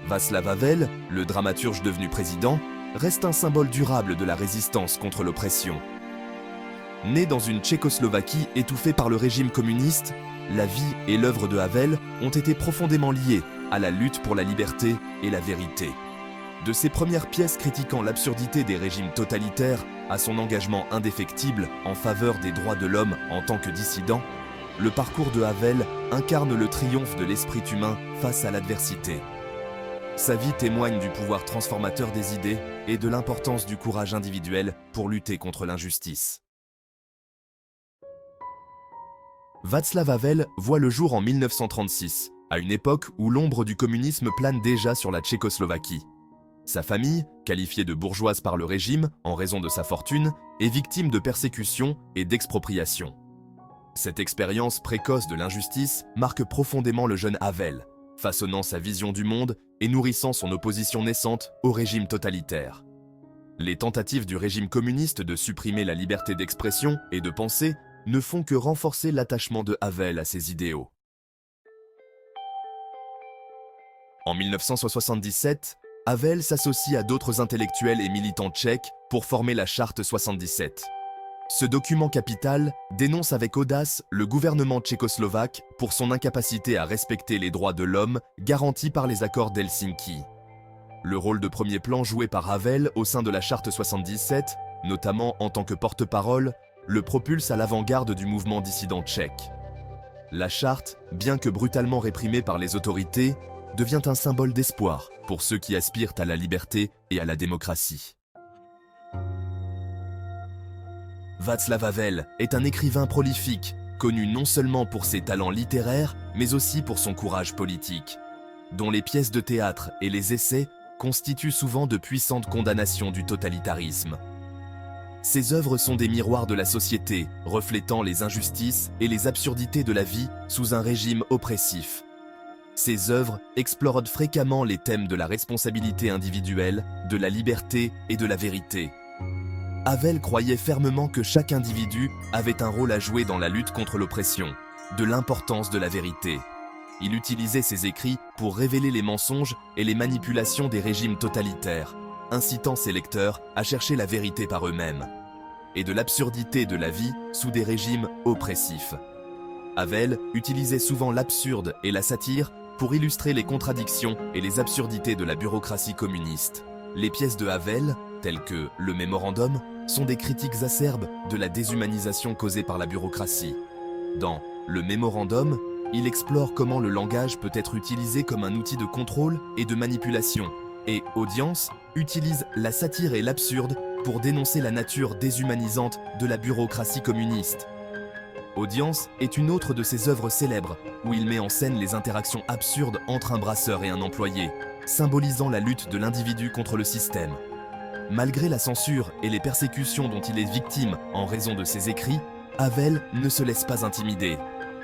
Václav Havel, le dramaturge devenu président, reste un symbole durable de la résistance contre l'oppression. Né dans une Tchécoslovaquie étouffée par le régime communiste, la vie et l'œuvre de Havel ont été profondément liées à la lutte pour la liberté et la vérité. De ses premières pièces critiquant l'absurdité des régimes totalitaires à son engagement indéfectible en faveur des droits de l'homme en tant que dissident, le parcours de Havel incarne le triomphe de l'esprit humain face à l'adversité. Sa vie témoigne du pouvoir transformateur des idées et de l'importance du courage individuel pour lutter contre l'injustice. Václav Havel voit le jour en 1936, à une époque où l'ombre du communisme plane déjà sur la Tchécoslovaquie. Sa famille, qualifiée de bourgeoise par le régime en raison de sa fortune, est victime de persécutions et d'expropriations. Cette expérience précoce de l'injustice marque profondément le jeune Havel, façonnant sa vision du monde et nourrissant son opposition naissante au régime totalitaire. Les tentatives du régime communiste de supprimer la liberté d'expression et de pensée ne font que renforcer l'attachement de Havel à ses idéaux. En 1977, Havel s'associe à d'autres intellectuels et militants tchèques pour former la Charte 77. Ce document capital dénonce avec audace le gouvernement tchécoslovaque pour son incapacité à respecter les droits de l'homme garantis par les accords d'Helsinki. Le rôle de premier plan joué par Havel au sein de la Charte 77, notamment en tant que porte-parole, le propulse à l'avant-garde du mouvement dissident tchèque. La Charte, bien que brutalement réprimée par les autorités, devient un symbole d'espoir pour ceux qui aspirent à la liberté et à la démocratie. Václav Havel est un écrivain prolifique, connu non seulement pour ses talents littéraires, mais aussi pour son courage politique, dont les pièces de théâtre et les essais constituent souvent de puissantes condamnations du totalitarisme. Ses œuvres sont des miroirs de la société, reflétant les injustices et les absurdités de la vie sous un régime oppressif. Ses œuvres explorent fréquemment les thèmes de la responsabilité individuelle, de la liberté et de la vérité. Havel croyait fermement que chaque individu avait un rôle à jouer dans la lutte contre l'oppression, de l'importance de la vérité. Il utilisait ses écrits pour révéler les mensonges et les manipulations des régimes totalitaires, incitant ses lecteurs à chercher la vérité par eux-mêmes, et de l'absurdité de la vie sous des régimes oppressifs. Havel utilisait souvent l'absurde et la satire pour illustrer les contradictions et les absurdités de la bureaucratie communiste. Les pièces de Havel, telles que le Mémorandum, sont des critiques acerbes de la déshumanisation causée par la bureaucratie. Dans le Mémorandum, il explore comment le langage peut être utilisé comme un outil de contrôle et de manipulation, et Audience utilise la satire et l'absurde pour dénoncer la nature déshumanisante de la bureaucratie communiste. Audience est une autre de ses œuvres célèbres, où il met en scène les interactions absurdes entre un brasseur et un employé, symbolisant la lutte de l'individu contre le système. Malgré la censure et les persécutions dont il est victime en raison de ses écrits, Havel ne se laisse pas intimider.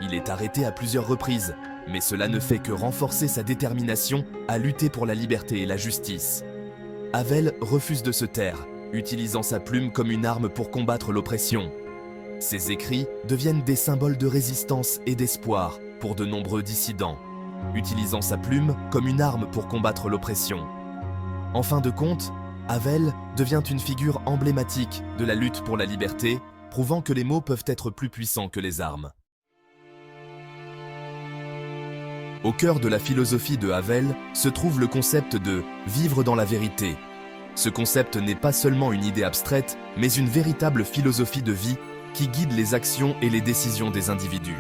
Il est arrêté à plusieurs reprises, mais cela ne fait que renforcer sa détermination à lutter pour la liberté et la justice. Havel refuse de se taire, utilisant sa plume comme une arme pour combattre l'oppression. Ses écrits deviennent des symboles de résistance et d'espoir pour de nombreux dissidents, utilisant sa plume comme une arme pour combattre l'oppression. En fin de compte, Havel devient une figure emblématique de la lutte pour la liberté, prouvant que les mots peuvent être plus puissants que les armes. Au cœur de la philosophie de Havel se trouve le concept de « vivre dans la vérité ». Ce concept n'est pas seulement une idée abstraite, mais une véritable philosophie de vie qui guide les actions et les décisions des individus.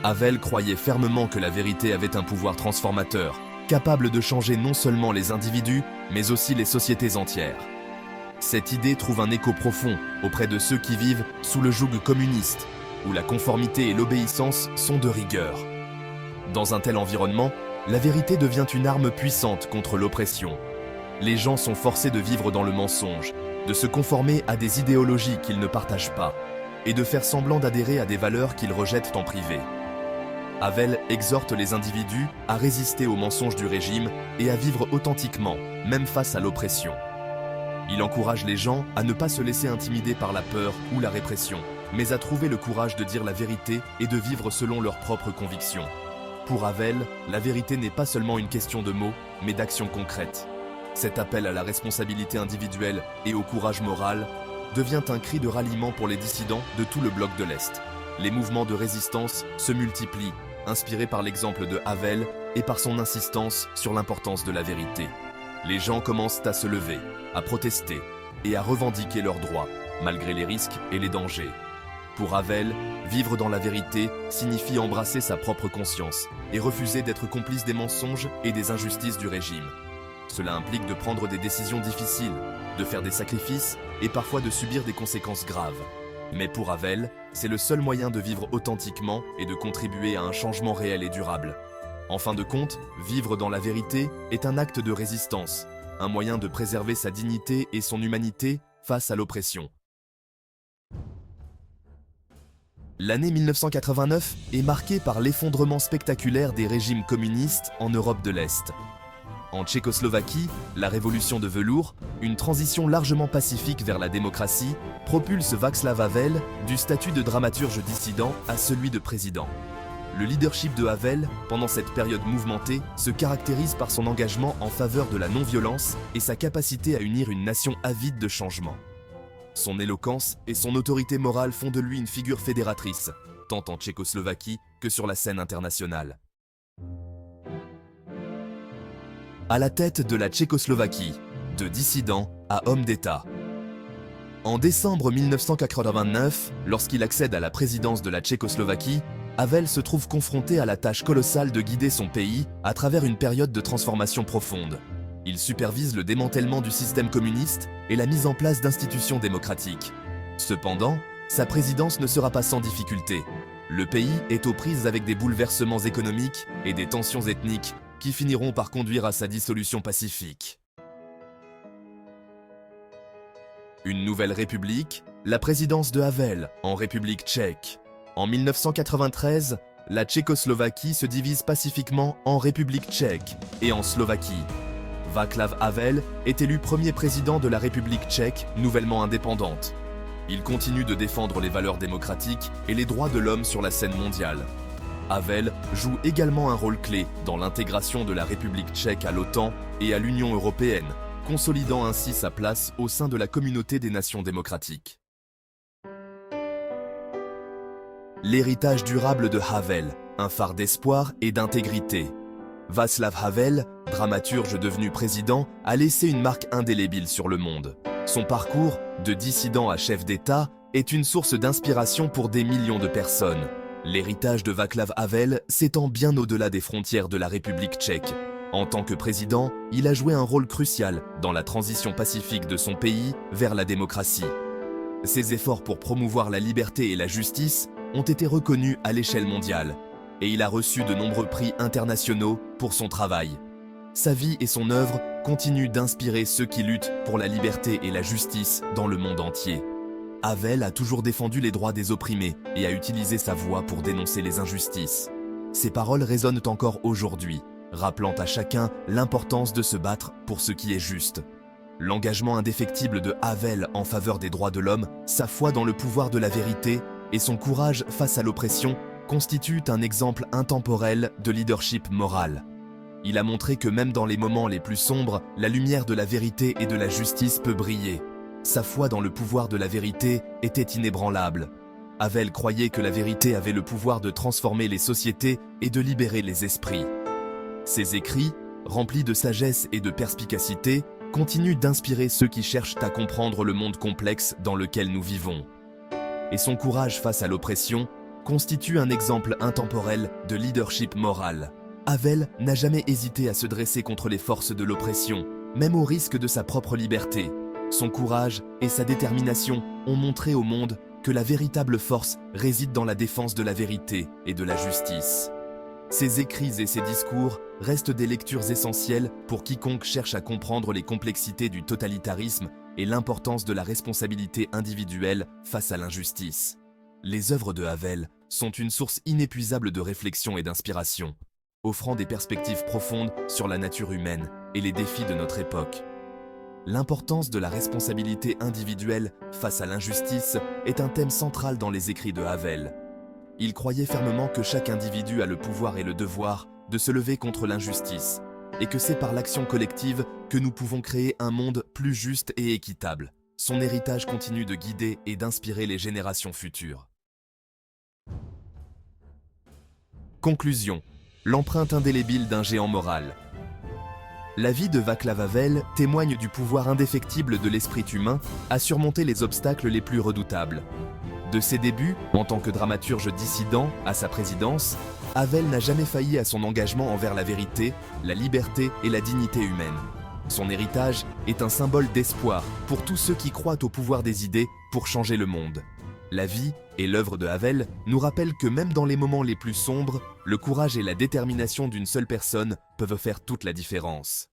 Havel croyait fermement que la vérité avait un pouvoir transformateur, capable de changer non seulement les individus, mais aussi les sociétés entières. Cette idée trouve un écho profond auprès de ceux qui vivent sous le joug communiste, où la conformité et l'obéissance sont de rigueur. Dans un tel environnement, la vérité devient une arme puissante contre l'oppression. Les gens sont forcés de vivre dans le mensonge, de se conformer à des idéologies qu'ils ne partagent pas, et de faire semblant d'adhérer à des valeurs qu'ils rejettent en privé. Havel exhorte les individus à résister aux mensonges du régime et à vivre authentiquement, même face à l'oppression. Il encourage les gens à ne pas se laisser intimider par la peur ou la répression, mais à trouver le courage de dire la vérité et de vivre selon leurs propres convictions. Pour Havel, la vérité n'est pas seulement une question de mots, mais d'actions concrètes. Cet appel à la responsabilité individuelle et au courage moral devient un cri de ralliement pour les dissidents de tout le bloc de l'Est. Les mouvements de résistance se multiplient, inspirés par l'exemple de Havel et par son insistance sur l'importance de la vérité. Les gens commencent à se lever, à protester et à revendiquer leurs droits, malgré les risques et les dangers. Pour Havel, vivre dans la vérité signifie embrasser sa propre conscience et refuser d'être complice des mensonges et des injustices du régime. Cela implique de prendre des décisions difficiles, de faire des sacrifices et parfois de subir des conséquences graves. Mais pour Havel, c'est le seul moyen de vivre authentiquement et de contribuer à un changement réel et durable. En fin de compte, vivre dans la vérité est un acte de résistance, un moyen de préserver sa dignité et son humanité face à l'oppression. L'année 1989 est marquée par l'effondrement spectaculaire des régimes communistes en Europe de l'Est. En Tchécoslovaquie, la révolution de velours, une transition largement pacifique vers la démocratie, propulse Václav Havel du statut de dramaturge dissident à celui de président. Le leadership de Havel, pendant cette période mouvementée, se caractérise par son engagement en faveur de la non-violence et sa capacité à unir une nation avide de changement. Son éloquence et son autorité morale font de lui une figure fédératrice, tant en Tchécoslovaquie que sur la scène internationale. À la tête de la Tchécoslovaquie, de dissident à homme d'État. En décembre 1989, lorsqu'il accède à la présidence de la Tchécoslovaquie, Havel se trouve confronté à la tâche colossale de guider son pays à travers une période de transformation profonde. Il supervise le démantèlement du système communiste et la mise en place d'institutions démocratiques. Cependant, sa présidence ne sera pas sans difficulté. Le pays est aux prises avec des bouleversements économiques et des tensions ethniques qui finiront par conduire à sa dissolution pacifique. Une nouvelle république, la présidence de Havel en République tchèque. En 1993, la Tchécoslovaquie se divise pacifiquement en République tchèque et en Slovaquie. Václav Havel est élu premier président de la République tchèque, nouvellement indépendante. Il continue de défendre les valeurs démocratiques et les droits de l'homme sur la scène mondiale. Havel joue également un rôle clé dans l'intégration de la République tchèque à l'OTAN et à l'Union européenne, consolidant ainsi sa place au sein de la communauté des nations démocratiques. L'héritage durable de Havel, un phare d'espoir et d'intégrité. Václav Havel, dramaturge devenu président, a laissé une marque indélébile sur le monde. Son parcours, de dissident à chef d'État, est une source d'inspiration pour des millions de personnes. L'héritage de Václav Havel s'étend bien au-delà des frontières de la République tchèque. En tant que président, il a joué un rôle crucial dans la transition pacifique de son pays vers la démocratie. Ses efforts pour promouvoir la liberté et la justice ont été reconnus à l'échelle mondiale, et il a reçu de nombreux prix internationaux pour son travail. Sa vie et son œuvre continuent d'inspirer ceux qui luttent pour la liberté et la justice dans le monde entier. Havel a toujours défendu les droits des opprimés et a utilisé sa voix pour dénoncer les injustices. Ses paroles résonnent encore aujourd'hui, rappelant à chacun l'importance de se battre pour ce qui est juste. L'engagement indéfectible de Havel en faveur des droits de l'homme, sa foi dans le pouvoir de la vérité et son courage face à l'oppression constituent un exemple intemporel de leadership moral. Il a montré que même dans les moments les plus sombres, la lumière de la vérité et de la justice peut briller. Sa foi dans le pouvoir de la vérité était inébranlable. Havel croyait que la vérité avait le pouvoir de transformer les sociétés et de libérer les esprits. Ses écrits, remplis de sagesse et de perspicacité, continuent d'inspirer ceux qui cherchent à comprendre le monde complexe dans lequel nous vivons. Et son courage face à l'oppression constitue un exemple intemporel de leadership moral. Havel n'a jamais hésité à se dresser contre les forces de l'oppression, même au risque de sa propre liberté. Son courage et sa détermination ont montré au monde que la véritable force réside dans la défense de la vérité et de la justice. Ses écrits et ses discours restent des lectures essentielles pour quiconque cherche à comprendre les complexités du totalitarisme et l'importance de la responsabilité individuelle face à l'injustice. Les œuvres de Havel sont une source inépuisable de réflexion et d'inspiration, offrant des perspectives profondes sur la nature humaine et les défis de notre époque. L'importance de la responsabilité individuelle face à l'injustice est un thème central dans les écrits de Havel. Il croyait fermement que chaque individu a le pouvoir et le devoir de se lever contre l'injustice, et que c'est par l'action collective que nous pouvons créer un monde plus juste et équitable. Son héritage continue de guider et d'inspirer les générations futures. Conclusion. L'empreinte indélébile d'un géant moral. La vie de Václav Havel témoigne du pouvoir indéfectible de l'esprit humain à surmonter les obstacles les plus redoutables. De ses débuts, en tant que dramaturge dissident à sa présidence, Havel n'a jamais failli à son engagement envers la vérité, la liberté et la dignité humaine. Son héritage est un symbole d'espoir pour tous ceux qui croient au pouvoir des idées pour changer le monde. La vie et l'œuvre de Havel nous rappellent que même dans les moments les plus sombres, le courage et la détermination d'une seule personne peuvent faire toute la différence.